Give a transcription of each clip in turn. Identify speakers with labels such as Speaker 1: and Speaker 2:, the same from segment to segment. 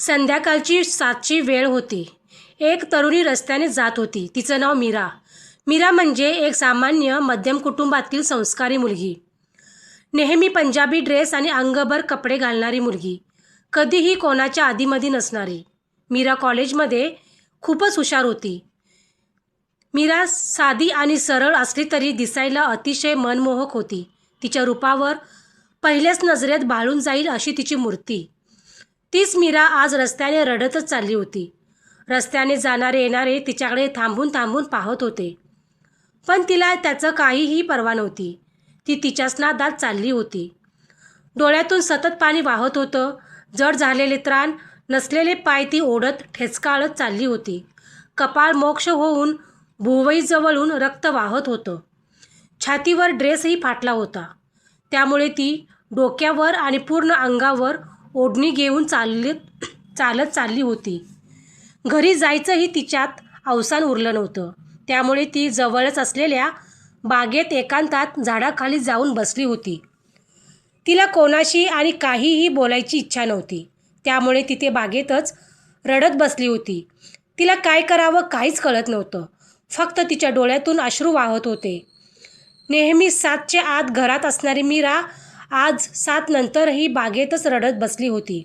Speaker 1: संध्याकाळची 7ची वेळ होती. एक तरुणी रस्त्याने जात होती. तिचं नाव मीरा. मीरा म्हणजे एक सामान्य मध्यम कुटुंबातील संस्कारी मुलगी. नेहमी पंजाबी ड्रेस आणि अंगभर कपडे घालणारी मुलगी. कधीही कोणाच्या आधीमधी नसणारी. मीरा कॉलेजमध्ये खूपच हुशार होती. मीरा साधी आणि सरळ असली तरी दिसायला अतिशय मनमोहक होती. तिच्या रूपावर पहिल्याच नजरेत भाळून जाईल अशी तिची मूर्ती. तीच मीरा आज रस्त्याने रडतच चालली होती. रस्त्याने जाणारे येणारे तिच्याकडे थांबून थांबून पाहत होते. पण तिला त्याचं काहीही पर्वा नव्हती. ती तिच्याच नादात चालली होती. डोळ्यातून सतत पाणी वाहत होतं. जड झालेले त्राण, नसलेले पाय ती ओढत ठेचकाळत चालली होती. कपाळ मोक्ष होऊन भुवईजवळून रक्त वाहत होतं. छातीवर ड्रेसही फाटला होता. त्यामुळे ती डोक्यावर आणि पूर्ण अंगावर ओढणी घेऊन चालत चालली होती. घरी जायचंही तिच्यात अवसान उरलं नव्हतं. त्यामुळे ती जवळच असलेल्या बागेत एकांतात झाडाखाली जाऊन बसली होती. तिला कोणाशी आणि काहीही बोलायची इच्छा नव्हती. त्यामुळे तिथे बागेतच रडत बसली होती. तिला काय करावं काहीच कळत नव्हतं. फक्त तिच्या डोळ्यातून अश्रू वाहत होते. नेहमी 7च्या आत घरात असणारी मीरा आज 7 नंतरही बागेतच रडत बसली होती.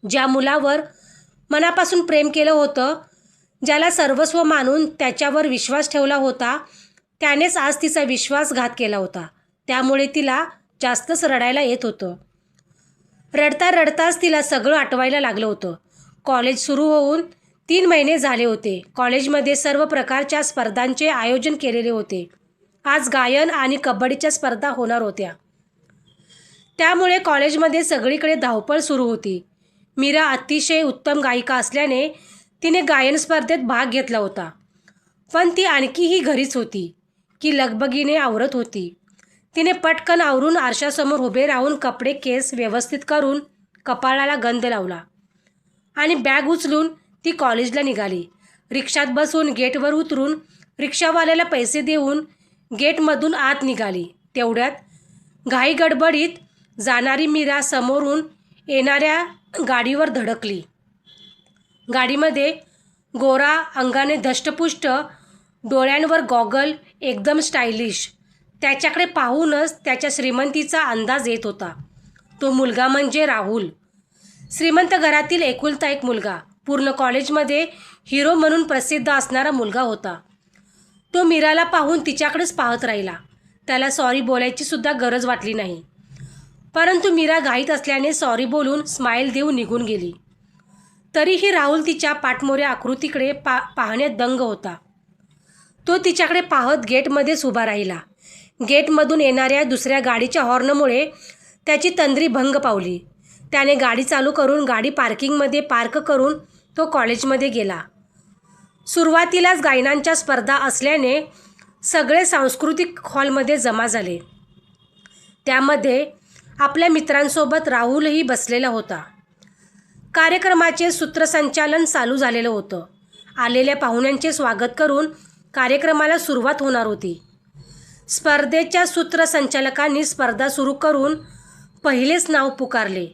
Speaker 1: ज्या मुलावर मनापासून प्रेम केलं होतं, ज्याला सर्वस्व मानून त्याच्यावर विश्वास ठेवला होता, त्यानेच आज तिचा विश्वासघात केला होता. त्यामुळे तिला जास्तच रडायला येत होतं. रडता रडताच तिला सगळं आठवायला लागलं होतं. कॉलेज सुरू होऊन 3 महिने झाले होते. कॉलेजमध्ये सर्व प्रकारच्या स्पर्धांचे आयोजन केलेले होते. आज गायन आणि कबड्डीच्या स्पर्धा होणार होत्या. त्यामुळे कॉलेजमध्ये सगळीकडे धावपळ सुरू होती. मीरा अतिशय उत्तम गायिका असल्याने तिने गायन स्पर्धेत भाग घेतला होता. पण ती आणखीही घरीच होती की लगबगीने आवरत होती. तिने पटकन आवरून आरशासमोर उभे राहून कपडे केस व्यवस्थित करून कपाळाला गंध लावला आणि बॅग उचलून ती कॉलेजला निघाली. रिक्षात बसून गेटवर उतरून रिक्षावाल्याला पैसे देऊन गेटमधून आत निघाली. तेवढ्यात घाई गडबडीत जाणारी मीरा समोरून येणाऱ्या गाडीवर धडकली. गाडीमध्ये गोरा, अंगाने धष्टपुष्ट, डोळ्यांवर गॉगल, एकदम स्टायलिश. त्याच्याकडे पाहूनच त्याच्या श्रीमंतीचा अंदाज येत होता. तो मुलगा म्हणजे राहुल. श्रीमंत घरातील एकुलता एक मुलगा. पूर्ण कॉलेजमध्ये हिरो म्हणून प्रसिद्ध असणारा मुलगा होता. तो मीराला पाहून तिच्याकडेच पाहत राहिला. त्याला सॉरी बोलायची सुद्धा गरज वाटली नाही. परंतु मीरा घाईत असल्याने सॉरी बोलून स्माईल देऊन निघून गेली. तरीही राहुल तिच्या पाठमोऱ्या आकृतीकडे पाहण्यात दंग होता. तो तिच्याकडे पाहत गेटमध्येच उभा राहिला. गेटमधून येणाऱ्या दुसऱ्या गाडीच्या हॉर्नमुळे त्याची तंद्री भंग पावली. त्याने गाडी चालू करून गाडी पार्किंगमध्ये पार्क करून तो कॉलेजमध्ये गेला. सुरुवातीलाच गायनांच्या स्पर्धा असल्याने सगळे सांस्कृतिक हॉलमध्ये जमा झाले. त्यामध्ये आपल्या मित्रांसोबत राहुलही बसलेला होता. कार्यक्रमाचे सूत्रसंचालन चालू झालेलं होतं. आलेल्या पाहुण्यांचे स्वागत करून कार्यक्रमाला सुरुवात होणार होती. स्पर्धेच्या सूत्रसंचालकांनी स्पर्धा सुरू करून पहिलेच नाव पुकारले,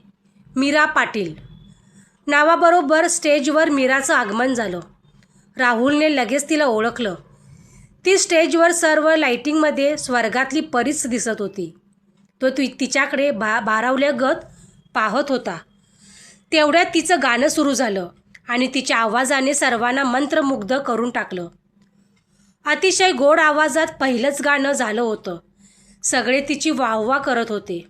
Speaker 1: मीरा पाटील. नावाबरोबर स्टेजवर मीराचं आगमन झालं. राहुलने लगेच तिला ओळखलं. ती स्टेजवर सर्व लाईटिंगमध्ये स्वर्गातली परीच दिसत होती. तो तिच्याकडे भारावल्यागत पाहत होता. तेवढ्यात तिचं गाणं सुरू झालं आणि तिच्या आवाजाने सर्वांना मंत्रमुग्ध करून टाकलं. अतिशय गोड आवाजात पहिलंच गाणं झालं होतं. सगळे तिची वाहवा करत होते.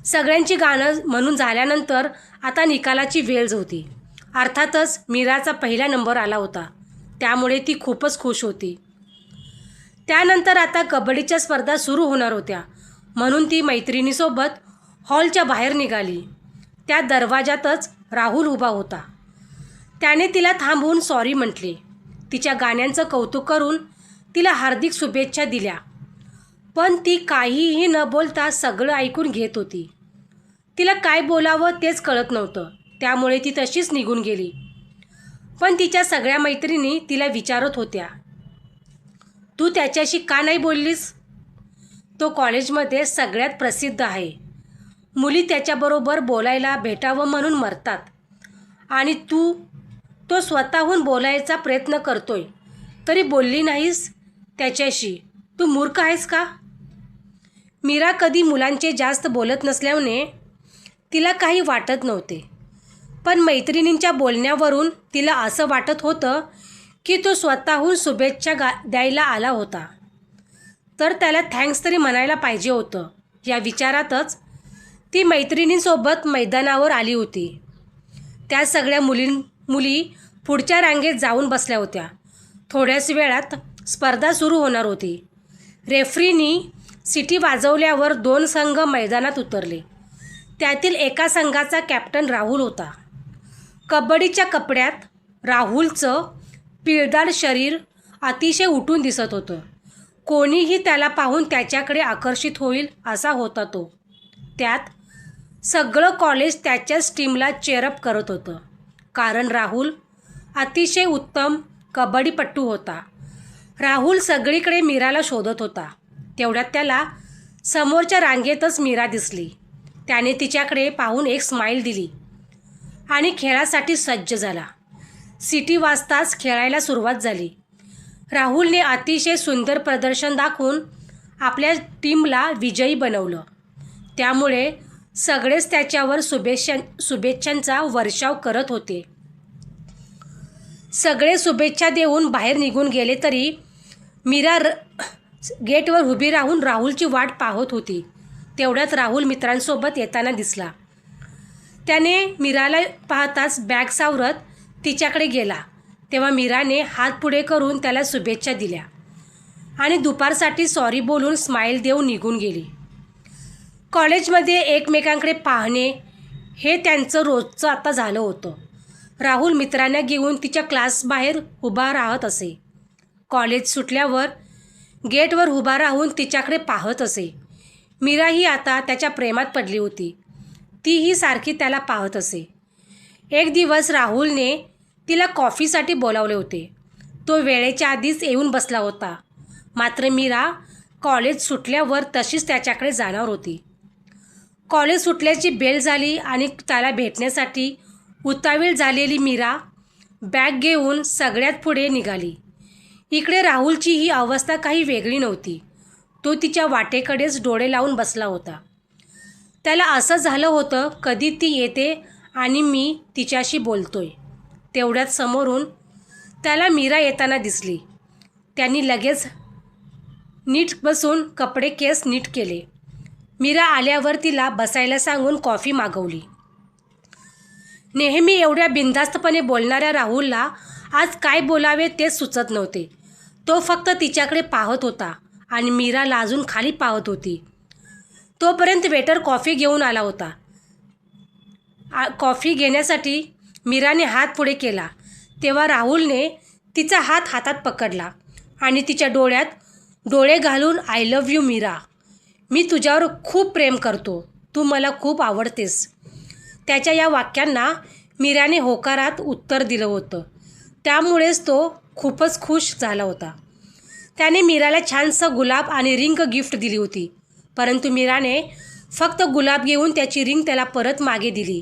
Speaker 1: सगळ्यांची गाणं म्हणून झाल्यानंतर आता निकालाची वेळ होती. अर्थातच मीराचा पहिला नंबर आला होता. त्यामुळे ती खूपच खुश होती. त्यानंतर आता कबड्डीच्या स्पर्धा सुरू होणार होत्या. म्हणून ती मैत्रिणीसोबत हॉलच्या बाहेर निघाली. त्या दरवाजातच राहुल उभा होता. त्याने तिला थांबवून सॉरी म्हटले. तिच्या गाण्यांचं कौतुक करून तिला हार्दिक शुभेच्छा दिल्या. पण ती काहीही न बोलता सगळं ऐकून घेत होती. तिला काय बोलावं तेच कळत नव्हतं. त्यामुळे ती तशीच निघून गेली. पण तिच्या सगळ्या मैत्रिणी तिला विचारत होत्या, तू त्याच्याशी का नाही बोललीस? तो कॉलेजमध्ये सगळ्यात प्रसिद्ध आहे. मुली त्याच्याबरोबर बोलायला भेटावं म्हणून मरतात. आणि तो स्वतःहून बोलायचा प्रयत्न करतोय तरी बोलली नाहीस त्याच्याशी. तू मूर्ख आहेस का? मीरा कधी मुलांचे जास्त बोलत नसल्याने तिला काही वाटत नव्हते, पण मैत्रिणींच्या बोलण्यावरून तिला असं वाटत होतं की तो स्वतःहून शुभेच्छा द्यायला आला होता, तर त्याला थँक्स तरी म्हणायला पाहिजे होतं. या विचारातच ती मैत्रिणींसोबत मैदानावर आली होती. त्या सगळ्या मुली पुढच्या रांगेत जाऊन बसल्या होत्या. थोड्याच वेळात स्पर्धा सुरू होणार होती. रेफरीनी सिटी वाजवल्यावर 2 संघ मैदानात उतरले. त्यातील एका संघाचा कॅप्टन राहुल होता. कबड्डीच्या कपड्यात राहुलचं पिळदार शरीर अतिशय उठून दिसत होतं. कोणीही त्याला पाहून त्याच्याकडे आकर्षित होईल असा होता तो. त्यात सगळं कॉलेज त्याच्याच टीमला चेअरअप करत होतं, कारण राहुल अतिशय उत्तम कबड्डीपटू होता. राहुल सगळीकडे मीराला शोधत होता. तेवढ्यात त्याला समोरच्या रांगेतच मीरा दिसली. त्याने तिच्याकडे पाहून एक स्माईल दिली आणि खेळासाठी सज्ज झाला. सिटी वाजताच खेळायला सुरुवात झाली. राहुलने अतिशय सुंदर प्रदर्शन दाखवून आपल्या टीमला विजयी बनवलं. त्यामुळे सगळेच त्याच्यावर शुभेच्छांचा वर्षाव करत होते. सगळे शुभेच्छा देऊन बाहेर निघून गेले तरी मीरा गेटवर उभी राहून राहुलची वाट पाहत होती. तेवढ्यात राहुल मित्रांसोबत येताना दिसला. त्याने मीराला पाहताच बॅग सावरत तिच्याकडे गेला. तेव्हा मीराने हात पुढे करून त्याला शुभेच्छा दिल्या आणि दुपारसाठी सॉरी बोलून स्माईल देऊन निघून गेली. कॉलेजमध्ये एकमेकांकडे पाहणे हे त्यांचं रोजचं आता झालं होतं. राहुल मित्रांना घेऊन तिच्या क्लासबाहेर उभा राहत असे. कॉलेज सुटल्यावर गेटवर उभा राहून तिच्याकडे पाहत असे. मीराही आता त्याच्या प्रेमात पडली होती. तीही सारखी त्याला पाहत असे. एक दिवस राहुलने तिला कॉफीसाठी बोलावले होते. तो वेळेच्या आधीच येऊन बसला होता. मात्र मीरा कॉलेज सुटल्यावर तशीच त्याच्याकडे जाणार होती. कॉलेज सुटल्याची बेल झाली आणि त्याला भेटण्यासाठी उतावीळ झालेली मीरा बॅग घेऊन सगळ्यात पुढे निघाली. इकडे राहुलची ही अवस्था काही वेगळी नव्हती. तो तिच्या वाटेकडेच डोळे लावून बसला होता. त्याला असं झालं होतं, कधी ती येते आणि मी तिच्याशी बोलतोय. तेवढ्यात समोरून त्याला मीरा येताना दिसली. त्यांनी लगेच नीट बसून कपडे केस नीट केले. मीरा आल्यावर तिला बसायला सांगून कॉफी मागवली. नेहमी एवढ्या बिनधास्तपणे बोलणाऱ्या राहुलला आज काय बोलावे ते सुचत नव्हते. तो फक्त तिच्याकडे पाहत होता आणि मीरा लाजून खाली पाहत होती. तोपर्यंत वेटर कॉफी घेऊन आला होता. कॉफी घेण्यासाठी मीराने हात पुढे केला तेव्हा राहुलने तिचा हात हातात पकडला आणि तिच्या डोळ्यात डोळे घालून आय लव्ह यू मीरा, मी तुझ्यावर खूप प्रेम करतो, तू मला खूप आवडतेस. त्याच्या या वाक्यांना मीराने होकारात उत्तर दिलं होतं. त्यामुळेच तो खूपच खुश झाला होता. त्याने मीराला छानसं गुलाब आणि रिंग गिफ्ट दिली होती. परंतु मीराने फक्त गुलाब घेऊन त्याची रिंग त्याला परत मागे दिली,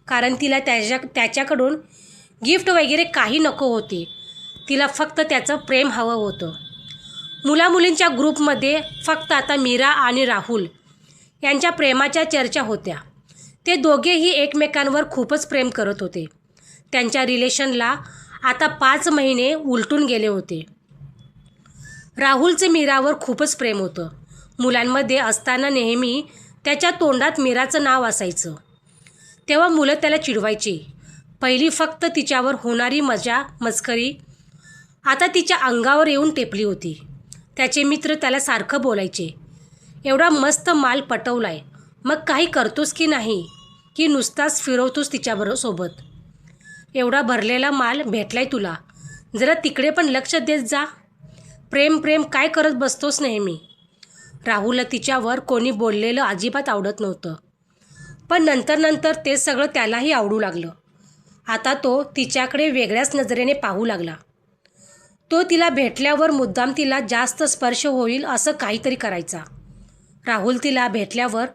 Speaker 1: कारण तिला त्याच्याकडून गिफ्ट वगैरे काही नको होते. तिला फक्त त्याचं प्रेम हवं होतं. मुलामुलींच्या ग्रुपमध्ये फक्त आता मीरा आणि राहुल यांच्या प्रेमाच्या चर्चा होत्या. ते दोघेही एकमेकांवर खूपच प्रेम करत होते. त्यांच्या रिलेशनला आता 5 महिने उलटून गेले होते. राहुलचे मीरावर खूपच प्रेम होतं. मुलांमध्ये असताना नेहमी त्याच्या तोंडात मीराचं नाव असायचं. तेव्हा मुलं त्याला चिडवायची. पहिली फक्त तिच्यावर होणारी मस्करी आता तिच्या अंगावर येऊन टेपली होती. त्याचे मित्र त्याला सारखं बोलायचे, एवढा मस्त माल पटवलाय, मग काही करतोस की नाही, की नुसताच फिरवतोस तिच्याबरोबर सोबत. एवढा भरलेला माल भेटलाय तुला, जरा तिकडे पण लक्ष देत जा. प्रेम काय करत बसतोस नेहमी. राहुलला तिच्यावर कोणी बोललेलं अजिबात आवडत नव्हतं. पण नंतर ते सगळं त्यालाही आवडू लागलं. आता तो तिच्याकडे वेगळ्याच नजरेने पाहू लागला. तो तिला भेटल्यावर मुद्दाम तिला जास्त स्पर्श होईल असं काहीतरी करायचा. राहुल तिला भेटल्यावर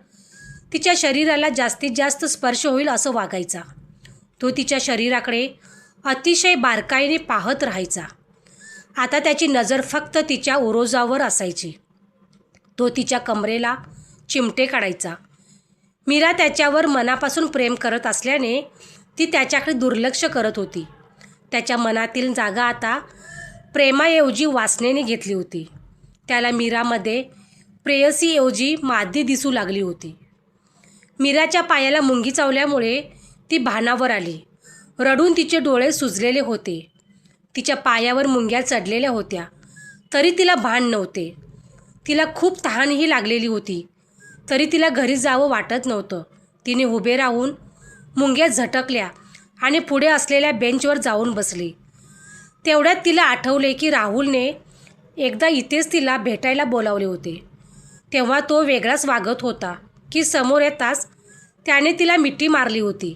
Speaker 1: तिच्या शरीराला जास्तीत जास्त स्पर्श होईल असं वागायचा. तो तिच्या शरीराकडे अतिशय बारकाईने पाहत राहायचा. आता त्याची नजर फक्त तिच्या उरोजावर असायची. तो तिच्या कमरेला चिमटे काढायचा. मीरा त्याच्यावर मनापासून प्रेम करत असल्याने ती त्याच्याकडे दुर्लक्ष करत होती. त्याच्या मनातील जागा आता प्रेमाऐवजी वासनेने घेतली होती. त्याला मीरामध्ये प्रेयसीऐवजी मादी दिसू लागली होती. मीराच्या पायाला मुंगी चावल्यामुळे ती भानावर आली. रडून तिचे डोळे सुजलेले होते. तिच्या पायावर मुंग्या चढलेल्या होत्या तरी तिला भान नव्हते. तिला खूप तहानही लागलेली होती तरी तिला घरी जावं वाटत नव्हतं. तिने उभे राहून मुंग्या झटकल्या आणि पुढे असलेल्या बेंचवर जाऊन बसली. तेवढ्यात तिला आठवले की राहुलने एकदा इथेच तिला भेटायला बोलावले होते. तेव्हा तो वेगळाच वागत होता की समोर येताच त्याने तिला मिठी मारली होती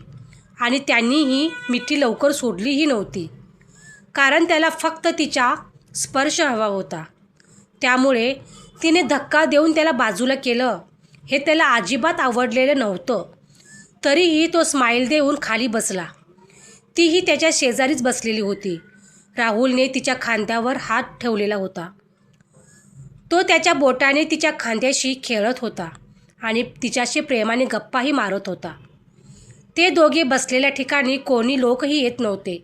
Speaker 1: आणि त्यांनीही मिठी लवकर सोडलीही नव्हती, कारण त्याला फक्त तिचा स्पर्श हवा होता. त्यामुळे तिने धक्का देऊन त्याला बाजूला केलं. हे त्याला अजिबात आवडलेलं नव्हतं. तरीही तो स्माईल देऊन खाली बसला. तीही त्याच्या शेजारीच बसलेली होती. राहुलने तिच्या खांद्यावर हात ठेवलेला होता. तो त्याच्या बोटाने तिच्या खांद्याशी खेळत होता आणि तिच्याशी प्रेमाने गप्पाही मारत होता. ते दोघे बसलेल्या ठिकाणी कोणी लोकही येत नव्हते,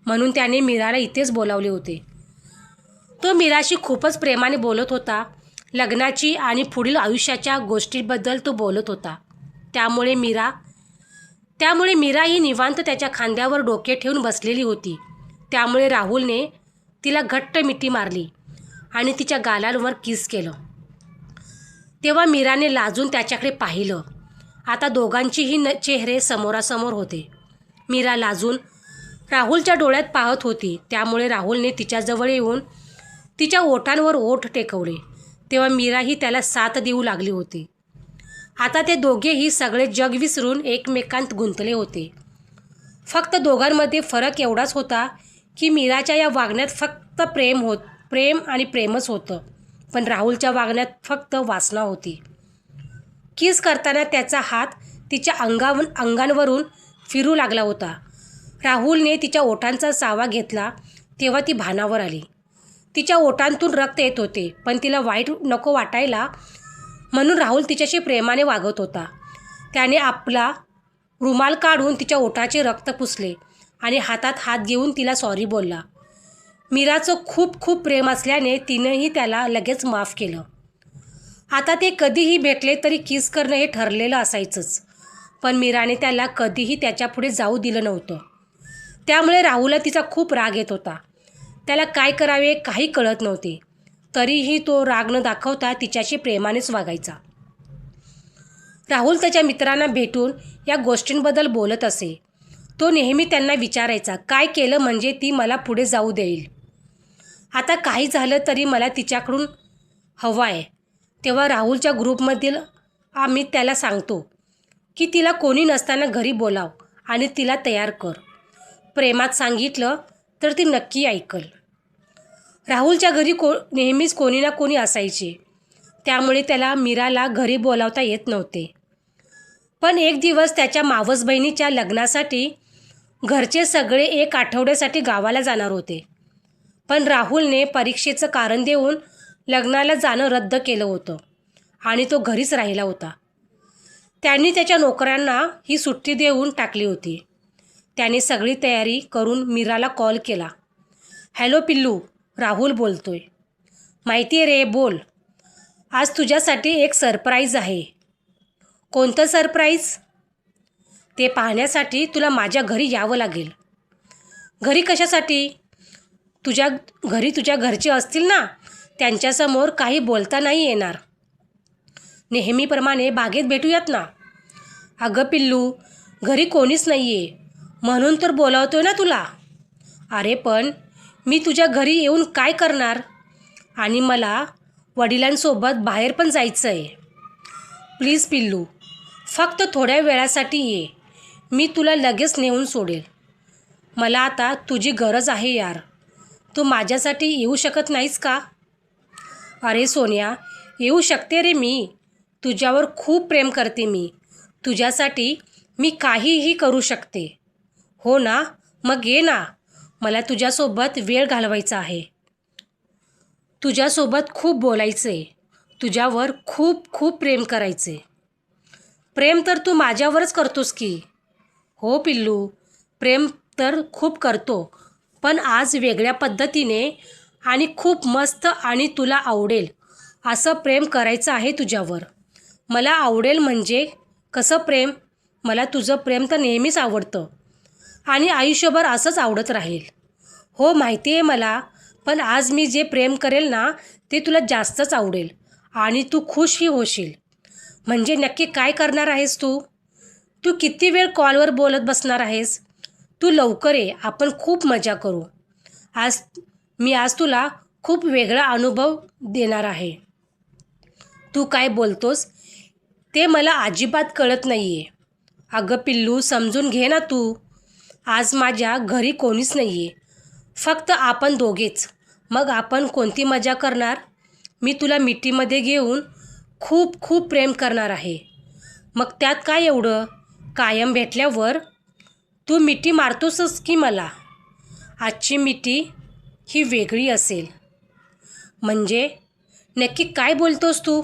Speaker 1: म्हणून त्याने मीराला इथेच बोलावले होते. तो मीराशी खूपच प्रेमाने बोलत होता. लग्नाची आणि पुढील आयुष्याच्या गोष्टींबद्दल तो बोलत होता. त्यामुळे मीरा ही निवांत त्याच्या खांद्यावर डोके ठेवून बसलेली होती. त्यामुळे राहुलने तिला घट्ट मिठी मारली आणि तिच्या गालांवर किस केलं. तेव्हा मीराने लाजून त्याच्याकडे पाहिलं. आता दोघांचीही चेहरे समोरासमोर होते. मीरा लाजून राहुलच्या डोळ्यात पाहत होती. त्यामुळे राहुलने तिच्याजवळ येऊन तिच्या ओठांवर ओठ टेकवले. तेव्हा मीराही त्याला साथ देऊ लागली होती. आता ते दोघेही सगळे जग विसरून एकमेकांत गुंतले होते. फक्त दोघांमध्ये फरक एवढाच होता की मीराच्या या वागण्यात फक्त प्रेम आणि प्रेमच होतं, पण राहुलच्या वागण्यात फक्त वासना होती. किस करताना त्याचा हात तिच्या अंगांवरून फिरू लागला होता. राहुलने तिच्या ओठांचा चावा घेतला तेव्हा ती भानावर आली. तिच्या ओठांतून रक्त येत होते, पण तिला वाईट नको वाटायला म्हणून राहुल तिच्याशी प्रेमाने वागत होता. त्याने आपला रुमाल काढून तिच्या ओठाचे रक्त पुसले आणि हातात हात घेऊन तिला सॉरी बोलला. मीराचं खूप खूप प्रेम असल्याने तिनंही त्याला लगेच माफ केलं. आता ते कधीही भेटले तरी किस करणं हे ठरलेलं असायचंच, पण मीराने त्याला कधीही त्याच्यापुढे जाऊ दिलं नव्हतं. त्यामुळे राहुलला तिचा खूप राग येत होता. त्याला काय करावे काही कळत नव्हते. तरीही तो राग न दाखवता तिच्याशी प्रेमानेच वागायचा. राहुल त्याच्या मित्रांना भेटून या गोष्टींबद्दल बोलत असे. तो नेहमी त्यांना विचारायचा, काय केलं म्हणजे ती मला पुढे जाऊ देईल. आता काही झालं तरी मला तिच्याकडून हवं आहे. तेव्हा राहुलच्या ग्रुपमधील आम्ही त्याला सांगतो की तिला कोणी नसताना घरी बोलाव आणि तिला तयार कर. प्रेमात सांगितलं तर ती नक्की ऐकल. राहुलच्या घरी नेहमीच कोणी ना कोणी असायचे, त्यामुळे त्याला मीराला घरी बोलावता येत नव्हते. पण एक दिवस त्याच्या मावस बहिणीच्या लग्नासाठी घरचे सगळे 1 आठवड्यासाठी गावाला जाणार होते. पण राहुलने परीक्षेचं कारण देऊन लग्नाला जाणं रद्द केलं होतं आणि तो घरीच राहिला होता. त्यांनी त्याच्या नोकरांना ही सुट्टी देऊन टाकली होती. त्याने सगळी तयारी करून मीराला कॉल केला. हॅलो पिल्लू, राहुल बोलतोय. माहिती आहे रे, बोल. आज तुझ्यासाठी एक सरप्राईज आहे. कोणतं सरप्राईज? ते पाहण्यासाठी तुला माझ्या घरी यावं लागेल. घरी कशासाठी? तुझ्या घरचे असतील ना, त्यांच्यासमोर काही बोलता नाही येणार. नेहमीप्रमाणे बागेत भेटूयात ना. अगं पिल्लू, घरी कोणीच नाही आहे म्हणून तर बोलावतोय ना तुला. अरे पण मी तुझ्या घरी येऊन काय करणार? आणि मला वडिलांसोबत बाहेर पण जायचं आहे. प्लीज पिल्लू, फक्त थोड्या वेळासाठी ये. मी तुला लगेच नेऊन सोडेल. मला आता तुझी गरज आहे यार. तू माझ्यासाठी येऊ शकत नाहीस का? अरे सोन्या, येऊ शकते रे मी. तुझ्यावर खूप प्रेम करते मी. तुझ्यासाठी मी काहीही करू शकते. हो ना, मग ये ना. मला तुझ्यासोबत वेळ घालवायचा आहे. तुझ्यासोबत खूप बोलायचं आहे. तुझ्यावर खूप खूप प्रेम करायचं आहे. प्रेम तर तू माझ्यावरच करतोस की. हो पिल्लू, प्रेम तर खूप करतो, पण आज वेगळ्या पद्धतीने आणि खूप मस्त आणि तुला आवडेल असं प्रेम करायचं आहे तुझ्यावर. मला आवडेल म्हणजे कसं प्रेम? मला तुझं प्रेम तर नेहमीच आवडतं आणि आयुष्यभर असंच आवडत राहील. हो माहिती आहे मला, पण आज मी जे प्रेम करेल ना ते तुला जास्तच आवडेल आणि तू खुशही होशील. म्हणजे नक्की काय करणार आहेस तू? तू किती वेळ कॉलवर बोलत बसणार आहेस? तू लवकर ये, आपण खूप मजा करू. आज आज तुला खूप वेगळा अनुभव देणार आहे. तू काय बोलतोस ते मला अजिबात कळत नाही आहे. अगं पिल्लू, समजून घे ना तू. आज माझ्या घरी कोणीच नाही आहे. फक्त आपण दोघेच. मग आपण कोणती मजा करणार? मी तुला मिठीमध्ये घेऊन खूप खूप प्रेम करणार आहे. मग त्यात काय एवढं? कायम भेटल्यावर तू मिठी मारतोसच की मला. आजची मिठी ही वेगळी असेल. म्हणजे नक्की काय बोलतोस तू?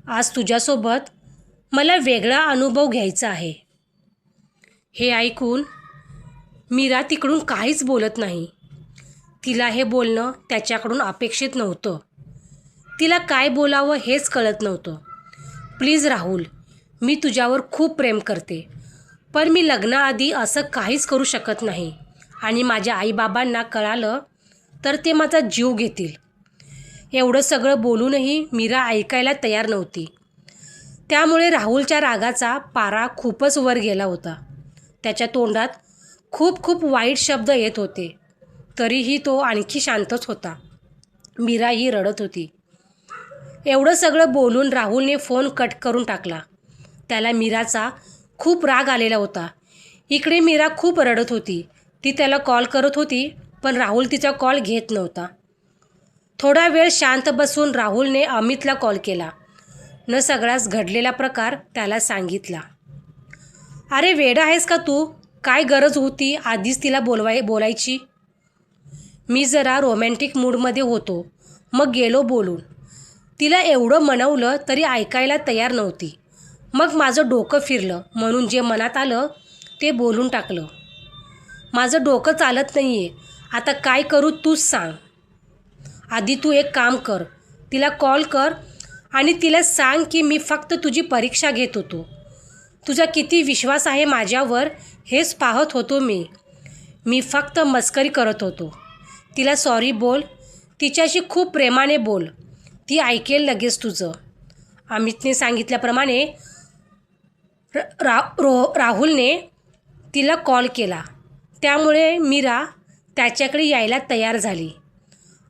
Speaker 1: आज तुझ्यासोबत मला वेगळा अनुभव घ्यायचा आहे. हे ऐकून मीरा तिकडून काहीच बोलत नाही. तिला हे बोलणं त्याच्याकडून अपेक्षित नव्हतं. तिला काय बोलावं हेच कळत नव्हतं. प्लीज राहुल, मी तुझ्यावर खूप प्रेम करते, पण मी लग्नाआधी असं काहीच करू शकत नाही आणि माझ्या आईबाबांना कळालं तर ते माझा जीव घेतील. एवढं सगळं बोलूनही मीरा ऐकायला तयार नव्हती. त्यामुळे राहुलच्या रागाचा पारा खूपच वर गेला होता. त्याच्या तोंडात खूप खूप वाईट शब्द येत होते. तरीही तो आणखी शांतच होता. मीराही रडत होती. एवढं सगळं बोलून राहुलने फोन कट करून टाकला. त्याला मीराचा खूप राग आलेला होता. इकडे मीरा खूप रडत होती. ती त्याला कॉल करत होती, पण राहुल तिचा कॉल घेत नव्हता. थोडा वेळ शांत बसून राहुलने अमितला कॉल केला. न सगळाच घडलेला प्रकार त्याला सांगितला. अरे वेडा आहेस का तू? काय गरज होती आधीच तिला बोलायची? मी जरा रोमॅन्टिक मूडमध्ये होतो, मग गेलो बोलून. तिला एवढं मनवलं तरी ऐकायला तयार नव्हती. मग माझं डोकं फिरलं म्हणून जे मनात आलं ते बोलून टाकलं. माझं डोकं चालत नाही आहे. आता काय करू तूच सांग. आधी तू एक काम कर, तिला कॉल कर आणि तिला सांग की मी फक्त तुझी परीक्षा घेत होतो. तुझा किती विश्वास आहे माझ्यावर हेच पाहत होतो मी फक्त मस्करी करत होतो. तिला सॉरी बोल. तिच्याशी खूप प्रेमाने बोल. ती ऐकेल लगेच तुझं. अमितने सांगितल्याप्रमाणे राहुलने तिला कॉल केला. त्यामुळे मीरा त्याच्याकडे यायला तयार झाली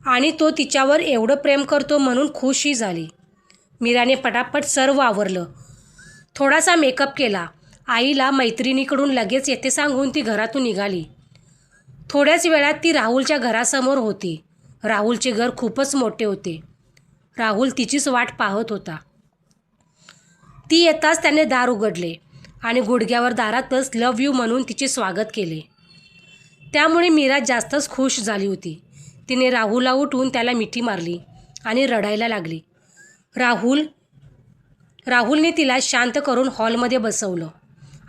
Speaker 1: आणि तो तिच्यावर एवढं प्रेम करतो म्हणून खुशही झाली. मीराने पटापट सर्व आवरलं. थोडासा मेकअप केला. आईला मैत्रिणीकडून लगेच येते सांगून ती घरातून निघाली. थोड्याच वेळात ती राहुलच्या घरासमोर होती. राहुलचे घर खूपच मोठे होते. राहुल तिचीच वाट पाहत होता. ती येताच त्याने दार उघडले आणि गुडघ्यावर दारातच लव्ह यू म्हणून तिचे स्वागत केले. त्यामुळे मीरा जास्तच खुश झाली होती. तिने राहुलला उठून त्याला मिठी मारली आणि रडायला लागली. राहुलने तिला शांत करून हॉलमध्ये बसवलं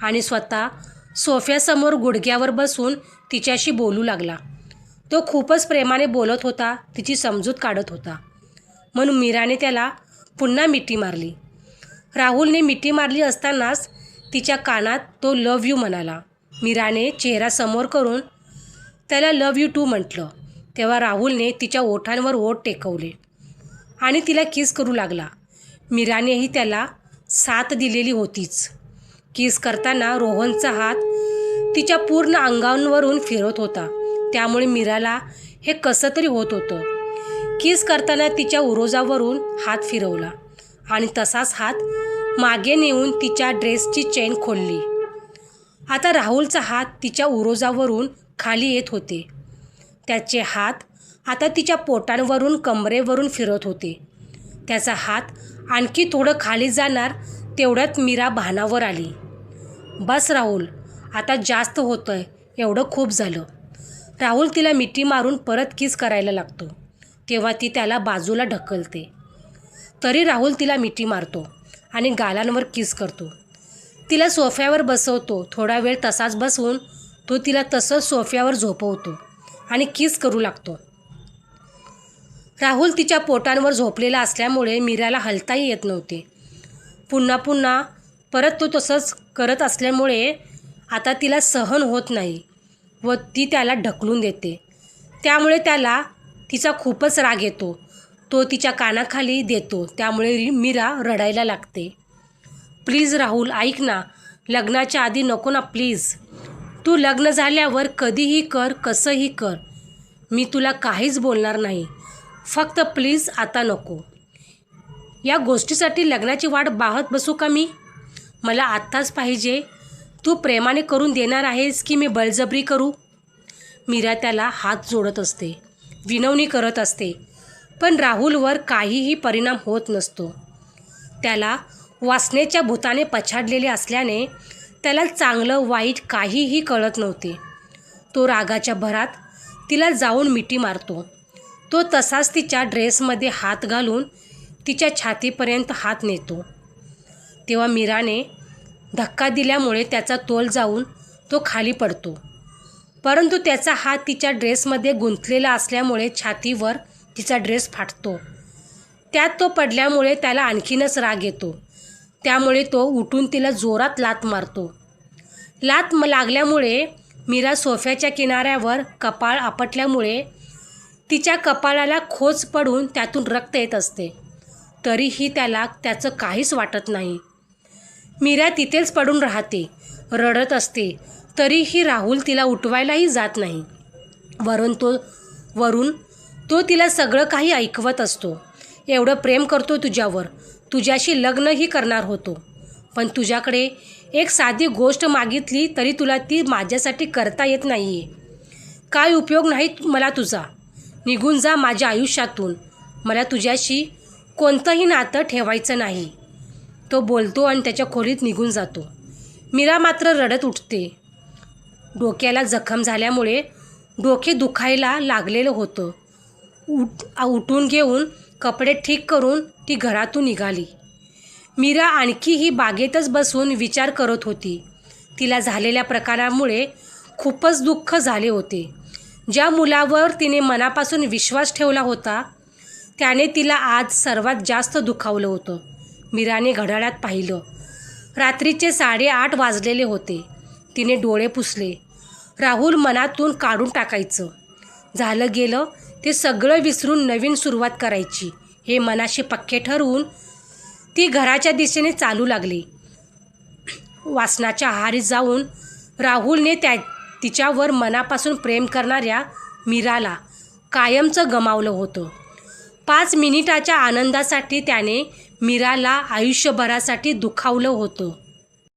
Speaker 1: आणि स्वतः सोफ्यासमोर गुडघ्यावर बसून तिच्याशी बोलू लागला. तो खूपच प्रेमाने बोलत होता, तिची समजूत काढत होता. म्हणून मीराने त्याला पुन्हा मिठी मारली. राहुलने मिठी मारली असतानाच तिच्या कानात तो लव्ह यू म्हणाला. मीराने चेहरा समोर करून त्याला लव्ह यू टू म्हटलं. तेव्हा राहुलने तिच्या ओठांवर ओठ टेकवले आणि तिला किस करू लागला. मीरानेही त्याला साथ दिलेली होतीच. किस करताना रोहनचा हात तिच्या पूर्ण अंगावरून फिरत होता. त्यामुळे मीराला हे कसं तरी होत होतं. किस करताना तिच्या उरोजावरून हात फिरवला आणि तसाच हात मागे नेऊन तिच्या ड्रेसची चेन खोलली. आता राहुलचा हात तिच्या उरोजावरून खाली येत होते. त्याचे हात आता तिच्या पोटांवरून कमरेवरून फिरत होते. त्याचा हात आणखी थोडं खाली जाणार तेवढ्यात मीरा भानावर आली. बस राहुल, आता जास्त होतंय, एवढं खूप झालं. राहुल तिला मिठी मारून परत किस करायला लागतो. तेव्हा ती त्याला बाजूला ढकलते. तरी राहुल तिला मिठी मारतो आणि गालांवर किस करतो. तिला सोफ्यावर बसवतो. थोडा वेळ तसाच बसवून तो तिला तसंच सोफ्यावर झोपवतो आणि किस करू लागतो. राहुल तिच्या पोटांवर झोपलेला असल्यामुळे मीराला हलताही येत नव्हते. पुन्हा पुन्हा परत तो तसंच करत असल्यामुळे आता तिला सहन होत नाही व ती त्याला ढकलून देते. त्यामुळे त्याला तिचा खूपच राग येतो. तो तिच्या कानाखाली देतो. त्यामुळे मीरा रडायला लागते. प्लीज राहुल, ऐक ना, लग्नाच्या आधी नको ना प्लीज. तू लग्न झाल्यावर कधीही कर, कसंही कर, मी तुला काहीच बोलणार नाही. फक्त प्लीज आता नको. या गोष्टीसाठी लग्नाची वाट पाहत बसू का मी? मला आत्ताच पाहिजे. तू प्रेमाने करून देणार आहेस की मी बळजबरी करू? मीरा त्याला हात जोडत असते, विनवणी करत असते. पण राहुलवर काहीही परिणाम होत नसतो. त्याला वासनेच्या भूताने पछाडलेले असल्याने त्याला चांगलं वाईट काहीही कळत नव्हते. तो रागाच्या भरात तिला जाऊन मिठी मारतो. तो तसाच तिच्या ड्रेसमध्ये हात घालून तिच्या छातीपर्यंत हात नेतो. तेव्हा मीराने धक्का दिल्यामुळे त्याचा तोल जाऊन तो खाली पडतो. परंतु त्याचा हात तिच्या ड्रेसमध्ये गुंतलेला असल्यामुळे छातीवर तिचा ड्रेस फाटतो. त्यात तो पडल्यामुळे त्याला आणखीनच राग येतो. त्यामुळे तो उठून तिला जोरात लाथ मारतो. लाथ लागल्यामुळे मीरा सोफ्याच्या किनाऱ्यावर कपाळ आपटल्यामुळे तिच्या कपाळाला खोच पडून त्यातून रक्त येत असते. तरीही त्याला त्याचं काहीच वाटत नाही. मीरा तिथेच पडून राहते, रडत असते. तरीही राहुल तिला उठवायलाही जात नाही. वरून तो तिला सगळं काही ऐकवत असतो. एवढं प्रेम करतो तुझ्यावर, तुझ्याशी लग्नही करणार होतो, पण तुझ्याकडे एक साधी गोष्ट मागितली तरी तुला ती माझ्यासाठी करता येत नाही आहे. काय उपयोग नाही मला तुझा. निघून जा माझ्या आयुष्यातून. मला तुझ्याशी कोणतंही नातं ठेवायचं नाही. तो बोलतो आणि त्याच्या खोलीत निघून जातो. मीरा मात्र रडत उठते. डोक्याला जखम झाल्यामुळे डोके दुखायला लागलेलं होतं. उठून घेऊन कपडे ठीक करून ती घरातून निघाली. मीरा आणखीही बागेतच बसून विचार करत होती. तिला झालेल्या प्रकारामुळे खूपच दुःख झाले होते. ज्या मुलावर तिने मनापासून विश्वास ठेवला होता त्याने तिला आज सर्वात जास्त दुखावलं होतं. मीराने घड्याळात पाहिलं. रात्रीचे 8:30 वाजलेले होते. तिने डोळे पुसले. राहुल मनातून काढून टाकायचं. झालं गेलं ते सगळं विसरून नवीन सुरुवात करायची हे मनाशी पक्के ठरवून ती घराच्या दिशेने चालू लागली. वासनाच्या आहारी जाऊन राहुलने तिच्यावर मनापासून प्रेम करणाऱ्या मीराला कायमचं गमावलं होतं. 5 मिनिटाच्या आनंदासाठी त्याने मीराला आयुष्यभरासाठी दुखावलं होतं.